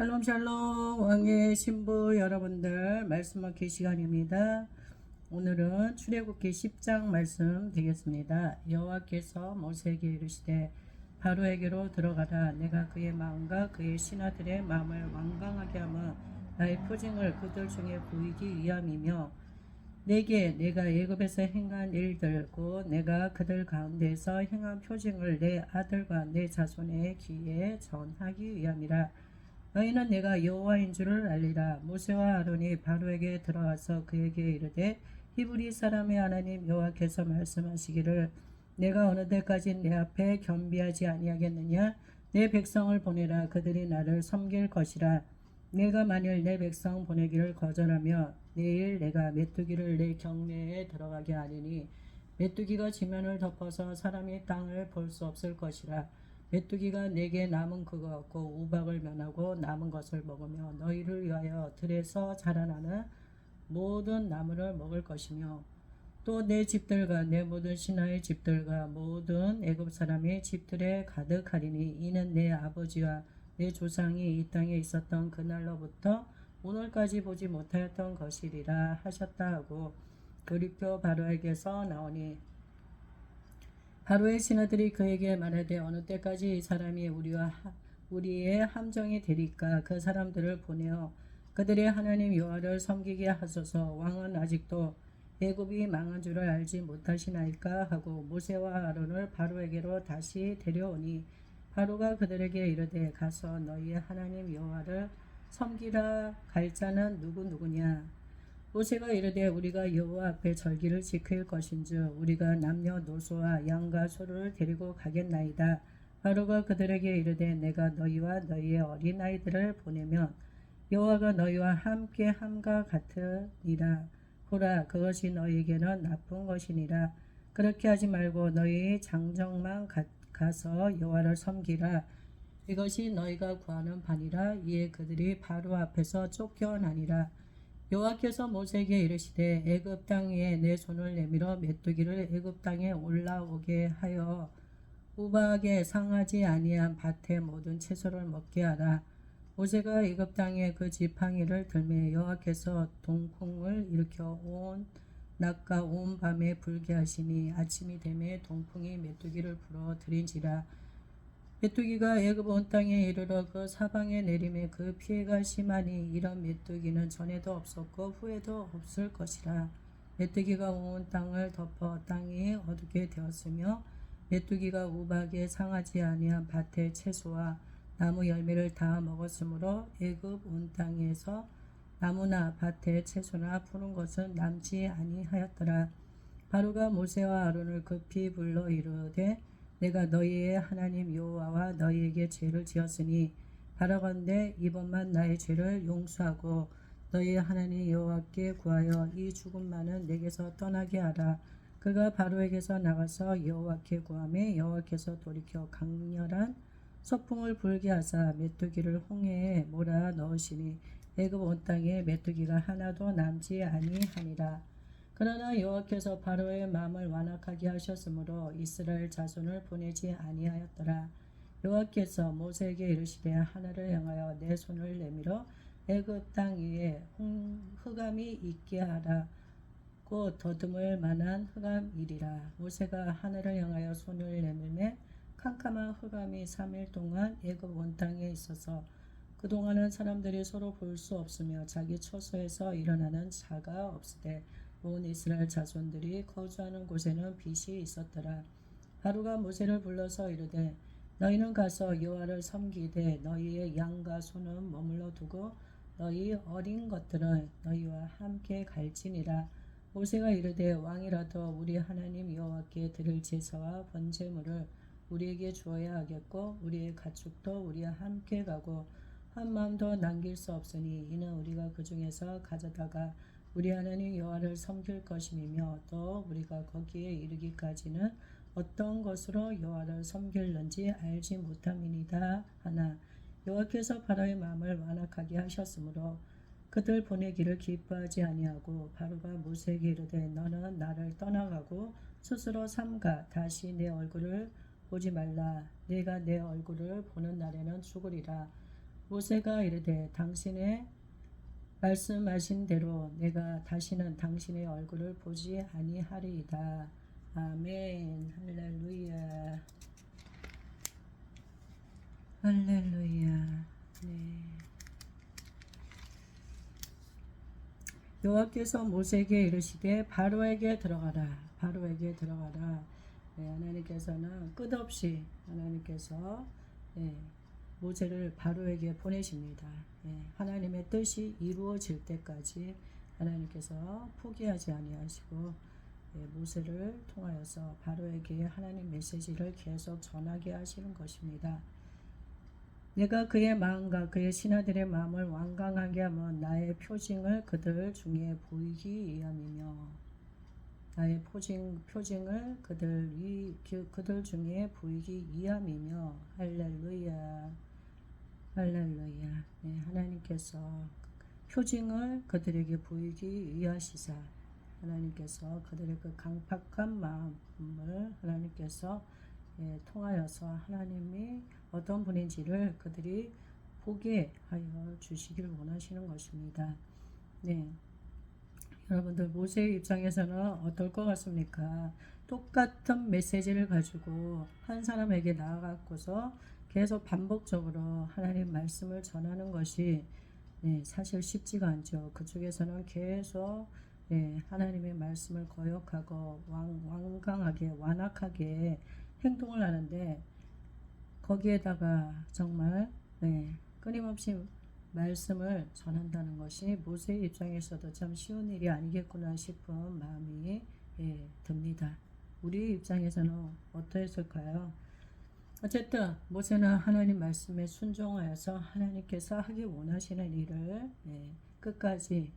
샬롬 샬롬 왕의 신부 여러분들 말씀 먹기 시간입니다. 오늘은 출애굽기 10장 말씀 되겠습니다. 여호와께서 모세에게 이르시되 바로에게로 들어가라. 내가 그의 마음과 그의 신하들의 마음을 완강하게 하며 나의 표징을 그들 중에 보이기 위함이며 내게 내가 애굽에서 행한 일들 곧 내가 그들 가운데서 행한 표징을 내 아들과 내 자손의 귀에 전하기 위함이라. 너희는 내가 여호와인 줄을 알리라. 모세와 아론이 바로에게 들어와서 그에게 이르되 히브리 사람의 하나님 여호와께서 말씀하시기를 내가 어느 때까지 내 앞에 겸비하지 아니하겠느냐. 내 백성을 보내라. 그들이 나를 섬길 것이라. 내가 만일 내 백성 보내기를 거절하며 내일 내가 메뚜기를 내 경내에 들어가게 하리니 메뚜기가 지면을 덮어서 사람이 땅을 볼 수 없을 것이라. 메뚜기가 내게 남은 그것 곧 우박을 면하고 남은 것을 먹으며 너희를 위하여 들에서 자라나는 모든 나무를 먹을 것이며 또 내 집들과 내 모든 신하의 집들과 모든 애굽 사람의 집들에 가득하리니 이는 내 아버지와 내 조상이 이 땅에 있었던 그날로부터 오늘까지 보지 못하였던 것이리라 하셨다 하고 그리표 바로에게서 나오니 바로의 신하들이 그에게 말하되 어느 때까지 이 사람이 우리의 함정이 되리까. 그 사람들을 보내어 그들의 하나님 여호와를 섬기게 하소서. 왕은 아직도 애굽이 망한 줄을 알지 못하시나이까 하고 모세와 아론을 바로에게로 다시 데려오니 바로가 그들에게 이르되 가서 너희의 하나님 여호와를 섬기라. 갈 자는 누구냐. 모세가 이르되 우리가 여호와 앞에 절기를 지킬 것인즉 우리가 남녀노소와 양과 소를 데리고 가겠나이다. 바로가 그들에게 이르되 내가 너희와 너희의 어린아이들을 보내면 여호와가 너희와 함께 함과 같으니라. 보라, 그것이 너희에게는 나쁜 것이니라. 그렇게 하지 말고 너희 장정만 가서 여호와를 섬기라. 이것이 너희가 구하는 바니라. 이에 그들이 바로 앞에서 쫓겨나니라. 여호와께서 모세에게 이르시되 애굽 땅 위에 내 손을 내밀어 메뚜기를 애굽 땅에 올라오게 하여 우박에 상하지 아니한 밭의 모든 채소를 먹게 하라. 모세가 애굽 땅에 그 지팡이를 들매 여호와께서 동풍을 일으켜 온 낮과 온 밤에 불게 하시니 아침이 되매 동풍이 메뚜기를 불어 들인지라. 메뚜기가 애굽 온 땅에 이르러 그 사방에 내림에 그 피해가 심하니 이런 메뚜기는 전에도 없었고 후에도 없을 것이라. 메뚜기가 온 땅을 덮어 땅이 어둡게 되었으며 메뚜기가 우박에 상하지 아니한 밭의 채소와 나무 열매를 다 먹었으므로 애굽 온 땅에서 나무나 밭의 채소나 푸른 것은 남지 아니하였더라. 바로가 모세와 아론을 급히 불러 이르되 내가 너희의 하나님 여호와와 너희에게 죄를 지었으니 바라건대 이번만 나의 죄를 용서하고 너희의 하나님 여호와께 구하여 이 죽음만은 내게서 떠나게 하라. 그가 바로에게서 나가서 여호와께 구하매 여호와께서 돌이켜 강렬한 소풍을 불게 하사 메뚜기를 홍해에 몰아 넣으시니 애굽 온 땅에 메뚜기가 하나도 남지 아니하니라. 그러나 여호와께서 바로의 마음을 완악하게 하셨으므로 이스라엘 자손을 보내지 아니하였더라. 여호와께서 모세에게 이르시되 하늘을 향하여 내 손을 내밀어 애굽 땅 위에 흑암이 있게 하라. 곧 더듬을 만한 흑암이리라. 모세가 하늘을 향하여 손을 내밀매 캄캄한 흑암이 3일 동안 애굽 온 땅에 있어서 그동안은 사람들이 서로 볼 수 없으며 자기 처소에서 일어나는 자가 없으되 온 이스라엘 자손들이 거주하는 곳에는 빛이 있었더라. 바로가 모세를 불러서 이르되 너희는 가서 여호와를 섬기되 너희의 양과 소는 머물러 두고 너희 어린 것들은 너희와 함께 갈지니라. 모세가 이르되 왕이라도 우리 하나님 여호와께 드릴 제사와 번제물을 우리에게 주어야 하겠고 우리의 가축도 우리와 함께 가고 한 마음도 남길 수 없으니 이는 우리가 그 중에서 가져다가 우리 하나님 여호와를 섬길 것임이며 또 우리가 거기에 이르기까지는 어떤 것으로 여호와를 섬길는지 알지 못함이니이다 하나 여호와께서 바로의 마음을 완악하게 하셨으므로 그들 보내기를 기뻐하지 아니하고 바로가 모세에게 이르되 너는 나를 떠나가고 스스로 삼가 다시 내 얼굴을 보지 말라. 내가 내 얼굴을 보는 날에는 죽으리라. 모세가 이르되 당신의 말씀하신 대로 내가 다시는 당신의 얼굴을 보지 아니하리이다. 아멘. 할렐루야. 할렐루야. 네. 여호와께서 모세에게 이르시되 바로에게 들어가라. 바로에게 들어가라. 네, 하나님께서는 끝없이 하나님께서 네, 모세를 바로에게 보내십니다. 네, 하나님의 뜻이 이루어질 때까지 하나님께서 포기하지 아니하시고 네, 모세를 통하여서 바로에게 하나님 메시지를 계속 전하게 하시는 것입니다. 내가 그의 마음과 그의 신하들의 마음을 완강하게 하면 나의 표징을 그들 중에 보이기 위함이며 나의 표징을 그들 중에 보이기 위함이며 할렐루야. 할렐루야. 네, 하나님께서 표징을 그들에게 보이기 위하시사 하나님께서 그들의 그 강팍한 마음을 하나님께서 통하여서 하나님이 어떤 분인지를 그들이 보게 하여 주시길 원하시는 것입니다. 네, 여러분들 모세의 입장에서는 어떨 것 같습니까? 똑같은 메시지를 가지고 한 사람에게 나아가고서 계속 반복적으로 하나님 말씀을 전하는 것이 사실 쉽지가 않죠. 그쪽에서는 계속 하나님의 말씀을 거역하고 완강하게 완악하게 행동을 하는데 거기에다가 정말 끊임없이 말씀을 전한다는 것이 모세의 입장에서도 참 쉬운 일이 아니겠구나 싶은 마음이 듭니다. 우리 입장에서는 어떠했을까요? 어쨌든 모세는 하나님 말씀에 순종하여서 하나님께서 하기 원하시는 일을 끝까지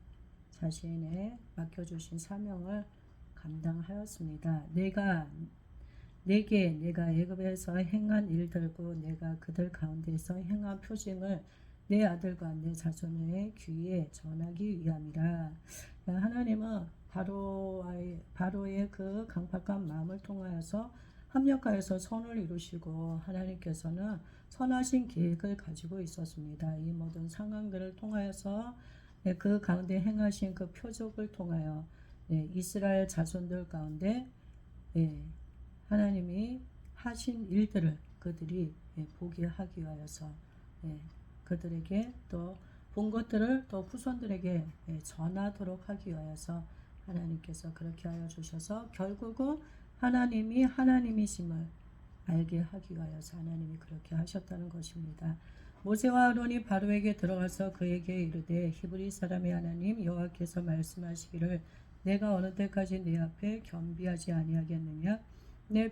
자신의 맡겨주신 사명을 감당하였습니다. 내가 애굽에서 행한 일들고 내가 그들 가운데서 행한 표징을 내 아들과 내 자손의 귀에 전하기 위함이라. 하나님은 바로의 그 강팍한 마음을 통하여서 합력하여서 선을 이루시고 하나님께서는 선하신 계획을 가지고 있었습니다. 이 모든 상황들을 통하여서 그 가운데 행하신 그 표적을 통하여 이스라엘 자손들 가운데 하나님이 하신 일들을 그들이 보게 하기 위하여서 그들에게 또 본 것들을 또 후손들에게 전하도록 하기 위하여서 하나님께서 그렇게 하여 주셔서 결국은 하나님이 하나님이심을 알게 하기 위하여서 하나님이 그렇게 하셨다는 것입니다. 모세와 아론이 바로에게 들어가서 그에게 이르되 히브리 사람의 하나님 여호와께서 말씀하시기를 내가 어느 때까지 내 앞에 겸비하지 아니하겠느냐 내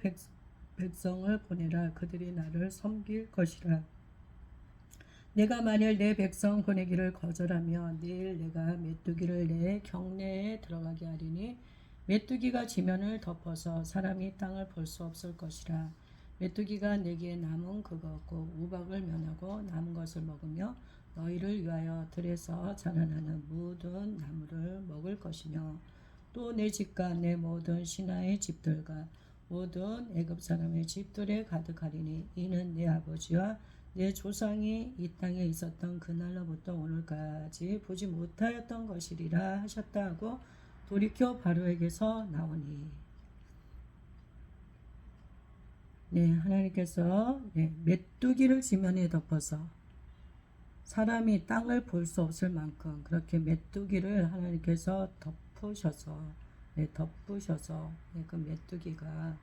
백성을 보내라 그들이 나를 섬길 것이라. 내가 만일 내 백성 보내기를 거절하며 내일 내가 메뚜기를 내 경내에 들어가게 하리니 메뚜기가 지면을 덮어서 사람이 땅을 볼 수 없을 것이라. 메뚜기가 내게 남은 그것고 우박을 면하고 남은 것을 먹으며 너희를 위하여 들에서 자라나는 모든 나무를 먹을 것이며 또 내 집과 내 모든 신하의 집들과 모든 애굽 사람의 집들에 가득하리니 이는 내 아버지와 내 조상이 이 땅에 있었던 그날로부터 오늘까지 보지 못하였던 것이리라 하셨다 하고 돌이켜 바로에게서 나오니 하나님께서 메뚜기를 지면에 덮어서 사람이 땅을 볼 수 없을 만큼 그렇게 메뚜기를 하나님께서 덮으셔서 그 메뚜기가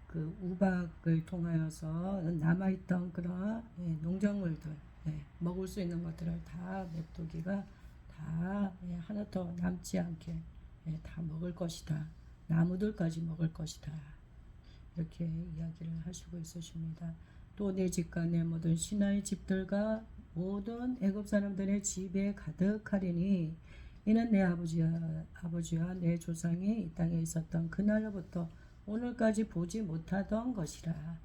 그 우박을 통하여서 남아있던 그런 농작물들 먹을 수 있는 것들을 다 메뚜기가 다 하나도 남지 않게 다 먹을 것이다. 나무들까지 먹을 것이다. 이렇게 이야기를 하시고 있으십니다. 또 내 집과 내 모든 신하의 집들과 모든 애굽 사람들의 집에 가득하리니 이는 내 아버지와 내 조상이 이 땅에 있었던 그날로부터 오늘까지 보지 못하던 것이라.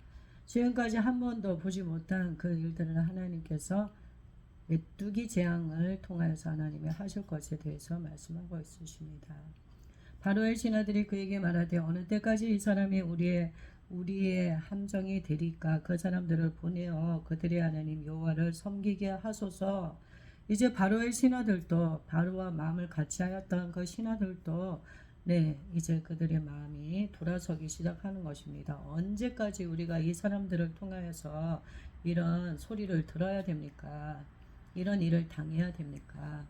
지금까지 한 번도 보지 못한 그 일들을 하나님께서 메뚜기 재앙을 통하여서 하나님이 하실 것에 대해서 말씀하고 있으십니다. 바로의 신하들이 그에게 말하되 어느 때까지 이 사람이 우리의 우리의 함정이 되리까 그 사람들을 보내어 그들의 하나님 여호와를 섬기게 하소서. 이제 바로의 신하들도 바로와 마음을 같이 하였던 그 신하들도 이제 그들의 마음이 돌아서기 시작하는 것입니다. 언제까지 우리가 이 사람들을 통하여서 이런 소리를 들어야 됩니까? 이런 일을 당해야 됩니까?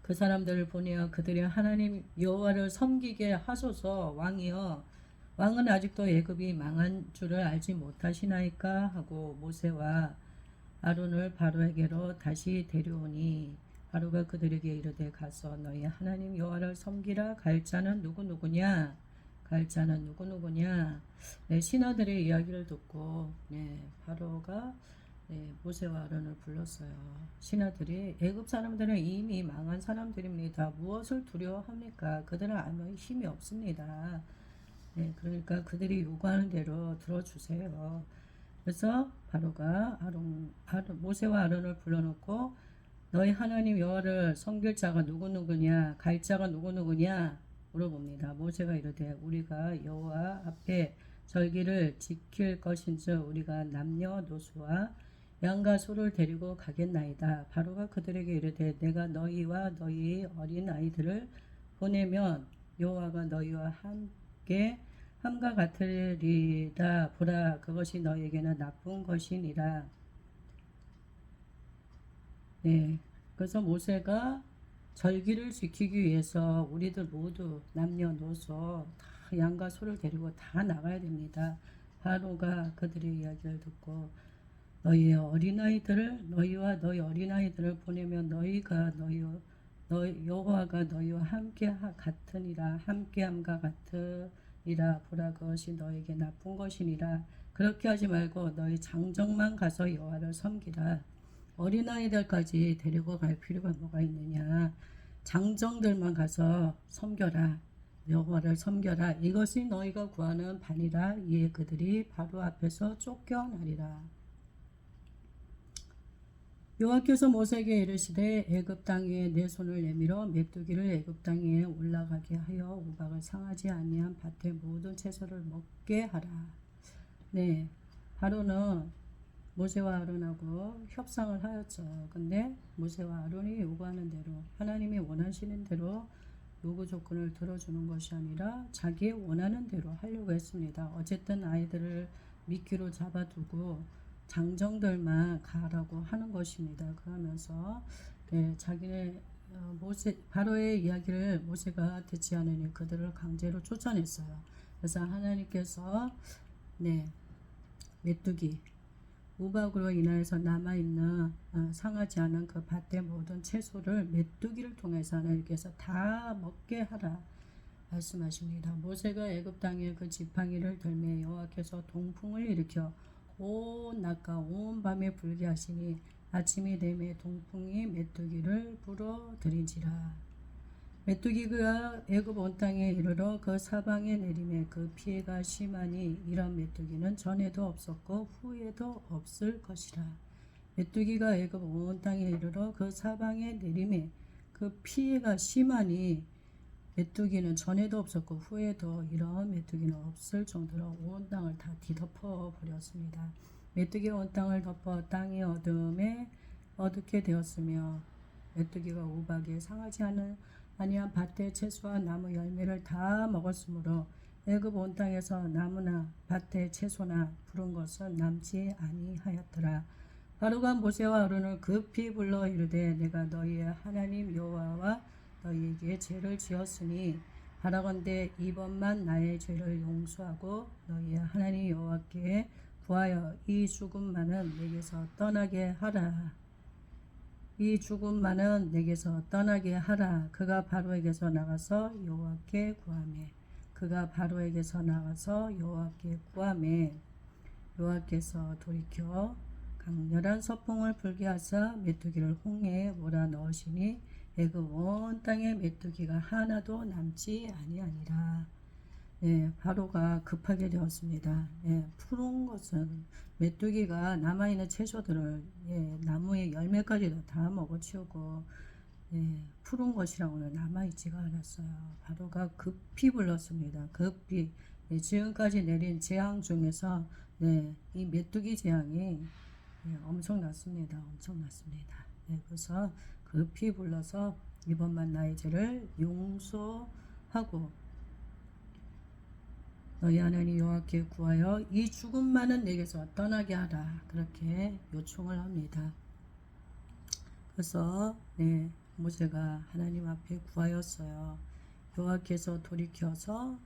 그 사람들을 보내어 그들의 하나님 여호와를 섬기게 하소서. 왕은 아직도 애굽이 망한 줄을 알지 못하시나이까 하고 모세와 아론을 바로에게로 다시 데려오니 바로가 그들에게 이르되 가서 너희 하나님 여호와를 섬기라. 갈 자는 누구누구냐? 신하들의 이야기를 듣고 바로가 모세와 아론을 불렀어요. 신하들이 애굽 사람들은 이미 망한 사람들입니다. 무엇을 두려워합니까? 그들은 아무 힘이 없습니다. 그러니까 그들이 요구하는 대로 들어주세요. 그래서 바로가 모세와 아론을 불러놓고 너희 하나님 여호와를 섬길 자가 누구누구냐? 갈 자가 누구누구냐? 물어봅니다. 모세가 이르되 우리가 여호와 앞에 절기를 지킬 것인즉 우리가 남녀노소와 양과 소를 데리고 가겠나이다. 바로가 그들에게 이르되 내가 너희와 너희 어린 아이들을 보내면 여호와가 너희와 함께 함과 같으리라. 보라 그것이 너희에게는 나쁜 것이니라. 그래서 모세가 절기를 지키기 위해서 우리들 모두 남녀노소 다 양과 소를 데리고 다 나가야 됩니다. 바로가 그들의 이야기를 듣고 너희와 너희 어린아이들을 보내면 여호와가 너희와 함께 같으니라. 함께함과 같으리라. 보라 그것이 너에게 나쁜 것이니라. 그렇게 하지 말고 너희 장정만 가서 여호와를 섬기라. 어린아이들까지 데리고 갈 필요가 뭐가 있느냐? 장정들만 가서 섬겨라. 여호와를 섬겨라. 이것이 너희가 구하는 바니라. 이에 그들이 바로 앞에서 쫓겨나리라. 여호와께서 모세에게 이르시되 애굽 땅 위에 내 손을 내밀어 메뚜기를 애굽 땅 위에 올라가게 하여 우박을 상하지 아니한 밭의 모든 채소를 먹게 하라. 바로는 모세와 아론하고 협상을 하였죠. 근데 모세와 아론이 요구하는 대로 하나님이 원하시는 대로 요구 조건을 들어주는 것이 아니라 자기의 원하는 대로 하려고 했습니다. 어쨌든 아이들을 미끼로 잡아두고 장정들만 가라고 하는 것입니다. 그러면서 자기네 바로의 이야기를 모세가 듣지 않으니 그들을 강제로 쫓아냈어요. 그래서 하나님께서 메뚜기 우박으로 인하여서 남아있는 상하지 않은 그 밭의 모든 채소를 메뚜기를 통해서 하나님께서 다 먹게 하라 말씀하십니다. 모세가 애굽 땅에 그 지팡이를 들매 여호와께서 동풍을 일으켜 온 낮과 온 밤에 불게 하시니 아침이 되매 동풍이 메뚜기를 불어들인지라. 메뚜기가 애굽 온 땅에 이르러 그 사방에 내림에 그 피해가 심하니 이런 메뚜기는 전에도 없었고 후에도 없을 것이라. 메뚜기가 애굽 온 땅에 이르러 그 사방에 내림에 그 피해가 심하니 메뚜기는 전에도 없었고 후에도 이런 메뚜기는 없을 정도로 온 땅을 다 뒤덮어 버렸습니다. 메뚜기가 온 땅을 덮어 땅이 어둡게 되었으며 메뚜기가 우박에 상하지 아니한 밭의 채소와 나무 열매를 다 먹었으므로 애굽 온 땅에서 나무나 밭의 채소나 푸른 것은 남지 아니하였더라. 바로가 모세와 아론을 급히 불러 이르되 내가 너희의 하나님 여호와와 너희에게 죄를 지었으니 바라건대 이번만 나의 죄를 용서하고 너희의 하나님 여호와께 구하여 이 죽음만은 내게서 떠나게 하라. 그가 바로에게서 나가서 여호와께 구하매 여호와께서 돌이켜 강렬한 서풍을 불게 하사 메뚜기를 홍해에 몰아넣으시니 애굽 온 땅에 메뚜기가 하나도 남지 아니하니라. 바로가 급하게 되었습니다. 푸른 것은 메뚜기가 남아있는 채소들을 나무의 열매까지도 다 먹어치우고 푸른 것이라고는 남아있지가 않았어요. 바로가 급히 불렀습니다. 급히 지금까지 내린 재앙 중에서 이 메뚜기 재앙이 엄청났습니다. 엄청났습니다. 그래서 급히 불러서 이번만 나의 죄를 용서하고 너희 하나님 여호와께 구하여 이 죽음만은 내게서 떠나게 하라. 그렇게 요청을 합니다. 그래서 모세가 하나님 앞에 구하였어요. 여호와께서 돌이켜서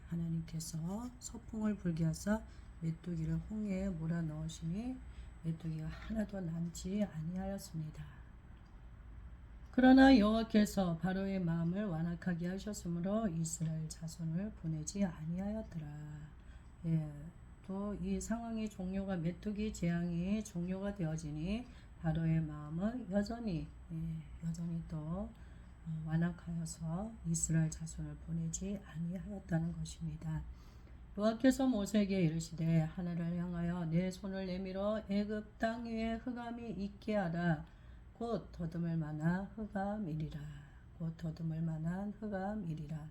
하나님께서 서풍을 불게 하사 메뚜기를 홍해에 몰아 넣으시니 메뚜기가 하나도 남지 아니하였습니다. 그러나 여호와께서 바로의 마음을 완악하게 하셨으므로 이스라엘 자손을 보내지 아니하였더라. 또 이 상황이 종료가 메뚜기 재앙이 종료가 되어지니 바로의 마음은 여전히 또 완악하여서 이스라엘 자손을 보내지 아니하였다는 것입니다. 여호와께서 모세에게 이르시되 하늘을 향하여 내 손을 내밀어 애굽 땅 위에 흑암이 있게 하라. 곧 더듬을 만한 흑암이리라. 곧 더듬을 만한 흑암이리라.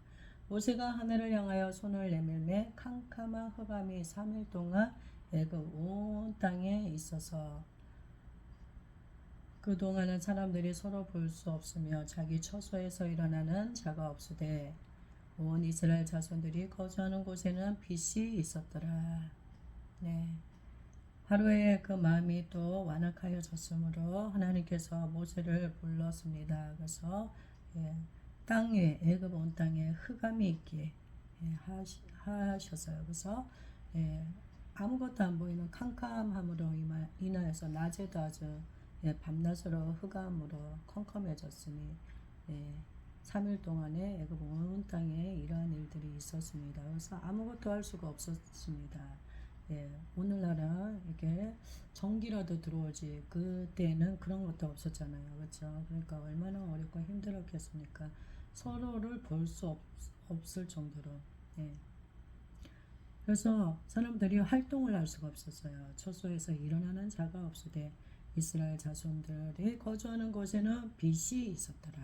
모세가 하늘을 향하여 손을 내밀매 캄캄한 흑암이 3일 동안 애굽 온 땅에 있어서 그동안은 사람들이 서로 볼 수 없으며 자기 처소에서 일어나는 자가 없으되 온 이스라엘 자손들이 거주하는 곳에는 빛이 있었더라. 바로의 그 마음이 또 완악하여졌으므로 하나님께서 모세를 불렀습니다. 그래서 땅 위에 애굽 온 땅에 흑암이 있게 하셨어요. 그래서 아무것도 안 보이는 캄캄함으로 인하여서 낮에도 아주 밤낮으로 흑암으로 컴컴해졌으니 3일 동안에 애굽 온 땅에 이러한 일들이 있었습니다. 그래서 아무것도 할 수가 없었습니다. 오늘날은 이렇게 전기라도 들어오지 그때는 그런 것도 없었잖아요. 그렇죠? 그러니까 얼마나 어렵고 힘들었겠습니까? 서로를 볼 수 없을 정도로. 그래서 사람들이 활동을 할 수가 없었어요. 처소에서 일어나는 자가 없으되 이스라엘 자손들이 거주하는 곳에는 빛이 있었더라.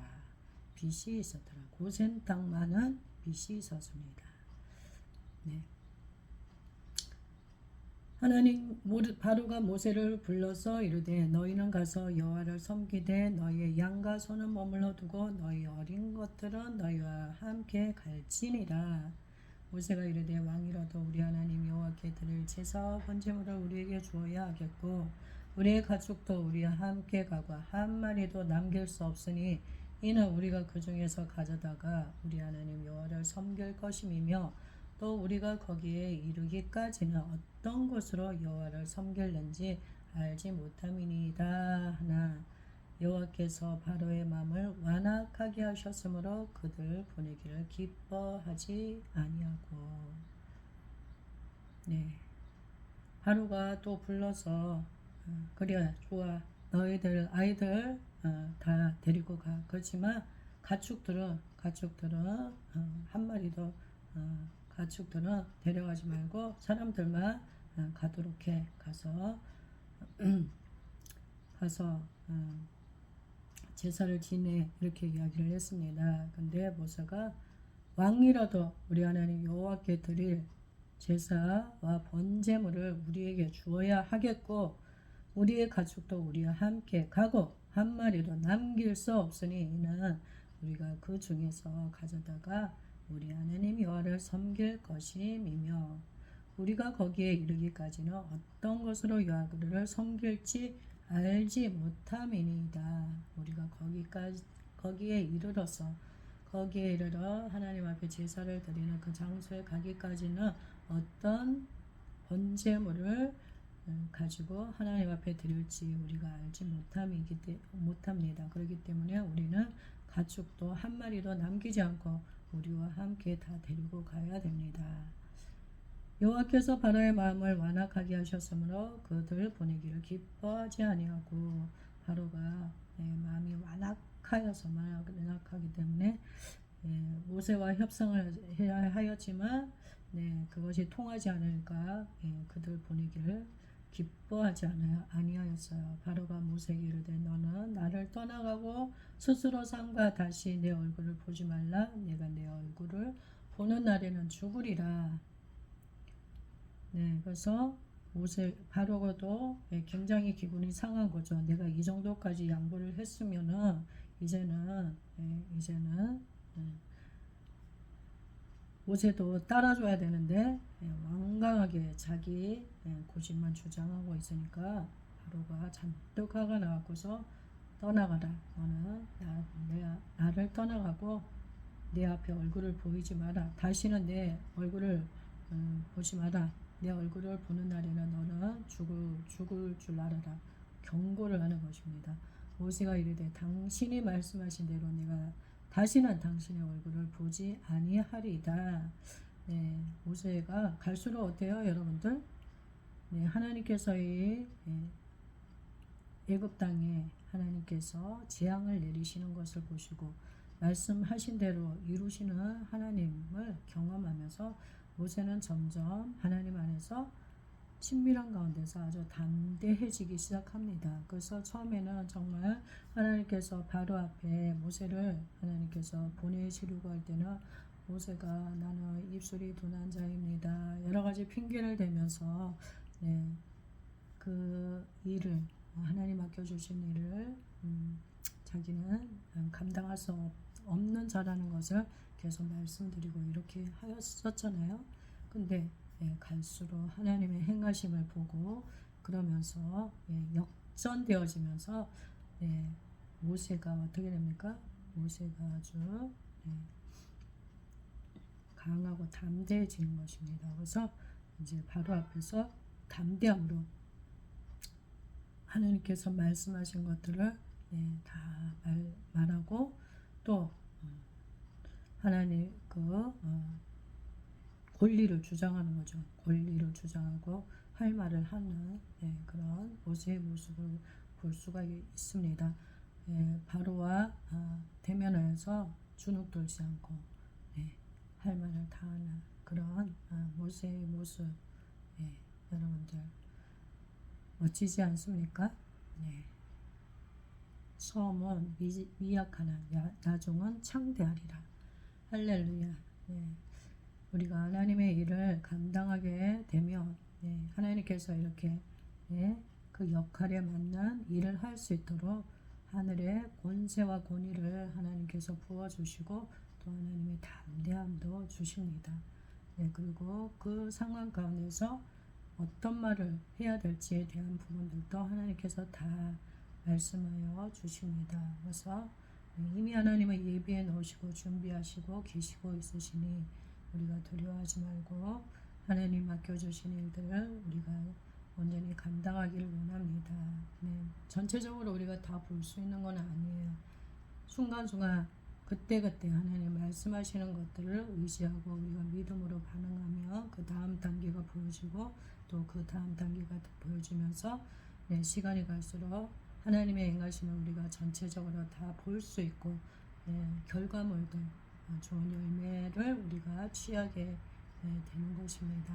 빛이 있었더라. 고센 땅만은 빛이 있었습니다. 하나님 바로가 모세를 불러서 이르되 너희는 가서 여호와를 섬기되 너희의 양과 소는 머물러 두고 너희 어린 것들은 너희와 함께 갈지니라. 모세가 이르되 왕이라도 우리 하나님 여호와께 드릴 제사와 번제물을 우리에게 주어야 하겠고 우리의 가축도 우리와 함께 가고 한 마리도 남길 수 없으니 이는 우리가 그 중에서 가져다가 우리 하나님 여호와를 섬길 것임이며 또 우리가 거기에 이르기까지는 어떤 곳으로 여호와를 섬길는지 알지 못함이니이다 하나 여호와께서 바로의 마음을 완악하게 하셨으므로 그들 보내기를 기뻐하지 아니하고 바로가 또 불러서 그래 좋아 너희들 아이들 다 데리고 가. 그렇지만 가축들은 한 마리도 가축들은 데려가지 말고 사람들만 가도록 해. 가서 제사를 지내 이렇게 이야기를 했습니다. 근데 모세가 왕이라도 우리 하나님 여호와께 드릴 제사와 번제물을 우리에게 주어야 하겠고 우리의 가축도 우리와 함께 가고 한 마리도 남길 수 없으니 이는 우리가 그 중에서 가져다가 우리 하나님 여호와를 섬길 것임이며 우리가 거기에 이르기까지는 어떤 것으로 여호와를 섬길지 알지 못함이니이다. 우리가 거기에 이르러 하나님 앞에 제사를 드리는 그 장소에 가기까지는 어떤 번제물을 가지고 하나님 앞에 드릴지 우리가 알지 못합니다. 그렇기 때문에 우리는 가축도 한 마리도 남기지 않고 우리와 함께 다 데리고 가야 됩니다. 여호와께서 바로의 마음을 완악하게 하셨으므로 그들 보내기를 기뻐하지 아니하고 바로가 마음이 완악하기 때문에 모세와 협상을 해야 하였지만 그것이 통하지 않으니까 그들 보내기를 기뻐하지 아니하였어요. 바로가 모세에게 이르되 너는 나를 떠나가고 스스로 삼가 다시 내 얼굴을 보지 말라. 내가 내 얼굴을 보는 날에는 죽으리라. 네, 그래서 모세 바로가도 굉장히 기분이 상한 거죠. 내가 이 정도까지 양보를 했으면은 이제는 예, 모세도 따라줘야 되는데 완강하게 자기 고집만 주장하고 있으니까 바로가 잔뜩 화가 나갖고서 떠나가라. 너는 나를 떠나가고 내 앞에 얼굴을 보이지 마라. 다시는 내 얼굴을 보지 마라. 내 얼굴을 보는 날에는 너는 죽을 줄 알아라. 경고를 하는 것입니다. 모세가 이르되 당신이 말씀하신 대로 내가 다시는 당신의 얼굴을 보지 아니하리이다. 네, 모세가 갈수록 어때요, 여러분들? 네, 하나님께서 이 애굽 땅에 하나님께서 재앙을 내리시는 것을 보시고 말씀하신 대로 이루시는 하나님을 경험하면서 모세는 점점 하나님 안에서 친밀한 가운데서 아주 담대해지기 시작합니다. 그래서 처음에는 정말 하나님께서 바로 앞에 모세를 하나님께서 보내시려고 할 때는 모세가 나는 입술이 둔한 자입니다. 여러 가지 핑계를 대면서 그 일을 하나님 맡겨주신 일을 자기는 감당할 수 없는 자라는 것을 계속 말씀드리고 이렇게 하였었잖아요. 근데 갈수록 하나님의 행하심을 보고 그러면서 역전되어지면서 모세가 어떻게 됩니까? 모세가 아주 강하고 담대해지는 것입니다. 그래서 이제 바로 앞에서 담대함으로 하나님께서 말씀하신 것들을 다 말하고 또 하나님 권리를 주장하는 거죠. 권리를 주장하고 할 말을 하는 그런 모세의 모습을 볼 수가 있습니다. 바로와 대면하여서 주눅들지 않고 할 말을 다 하는 그런 모세의 모습 여러분들 멋지지 않습니까? 처음은 미약하나 나중은 창대하리라. 할렐루야. 우리가 하나님의 일을 감당하게 되면 하나님께서 이렇게 그 역할에 맞는 일을 할 수 있도록 하늘의 권세와 권위를 하나님께서 부어주시고 또 하나님의 담대함도 주십니다. 그리고 그 상황 가운데서 어떤 말을 해야 될지에 대한 부분들도 하나님께서 다 말씀하여 주십니다. 그래서 이미 하나님은 예비해 놓으시고 준비하시고 계시고 있으시니 우리가 두려워하지 말고 하나님 맡겨주신 일들을 우리가 온전히 감당하기를 원합니다. 전체적으로 우리가 다 볼 수 있는 건 아니에요. 순간순간 그때그때 하나님 말씀하시는 것들을 의지하고 우리가 믿음으로 반응하며 그 다음 단계가 보여지고 또 그 다음 단계가 보여지면서 시간이 갈수록 하나님의 행하심을 우리가 전체적으로 다 볼 수 있고 결과물들 좋은 열매를 우리가 취하게 되는 것입니다.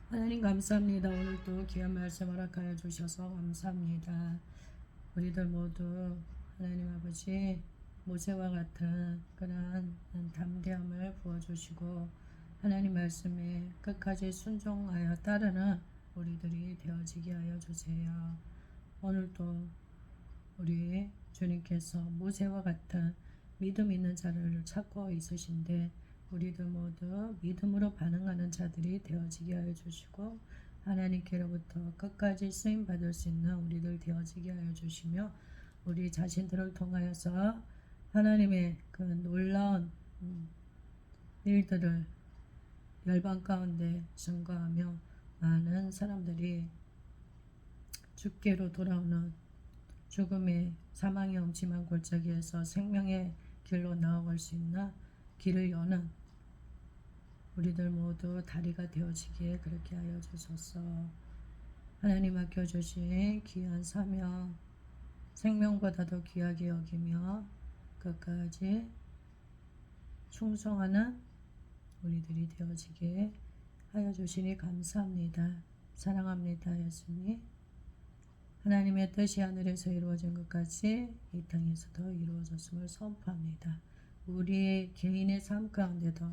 하나님 감사합니다. 오늘도 귀한 말씀 허락하여 주셔서 감사합니다. 우리들 모두 하나님 아버지 모세와 같은 그러한 담대함을 부어주시고 하나님 말씀에 끝까지 순종하여 따르는 우리들이 되어지게 하여 주세요. 오늘도 우리 주님께서 모세와 같은 믿음 있는 자를 찾고 있으신데 우리들 모두 믿음으로 반응하는 자들이 되어지게 하여 주시고 하나님께로부터 끝까지 쓰임 받을 수 있는 우리들 되어지게 하여 주시며 우리 자신들을 통하여서 하나님의 그 놀라운 일들을 열방 가운데 증거하며 많은 사람들이 주께로 돌아오는 죽음의 사망의 엄침한 골짜기에서 생명의 길로 나아갈 수 있는 길을 여는 우리들 모두 다리가 되어지기에 그렇게 하여 주소서. 하나님 맡겨주신 귀한 사명 생명보다도 귀하게 여기며 끝까지 충성하는 우리들이 되어지게 하여 주시니 감사합니다. 사랑합니다. 예수님. 하나님의 뜻이 하늘에서 이루어진 것 같이 이 땅에서도 이루어졌음을 선포합니다. 우리 개인의 삶 가운데도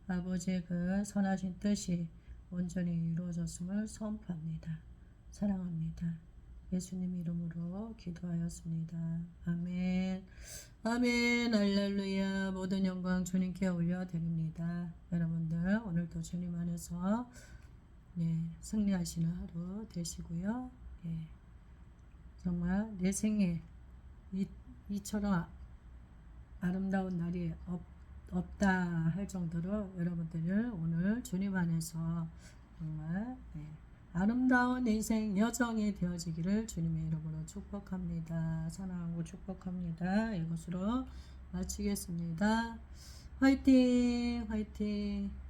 아버지의 그 선하신 뜻이 온전히 이루어졌음을 선포합니다. 사랑합니다. 예수님 이름으로 기도하였습니다. 아멘. 아멘. 할렐루야. 모든 영광 주님께 올려드립니다. 여러분들 오늘도 주님 안에서 승리하시는 하루 되시고요. 정말 내 생에 이처럼 아름다운 날이 없다 할 정도로 여러분들을 오늘 주님 안에서 정말 아름다운 인생 여정이 되어지기를 주님의 이름으로 축복합니다. 사랑하고 축복합니다. 이것으로 마치겠습니다. 화이팅! 화이팅!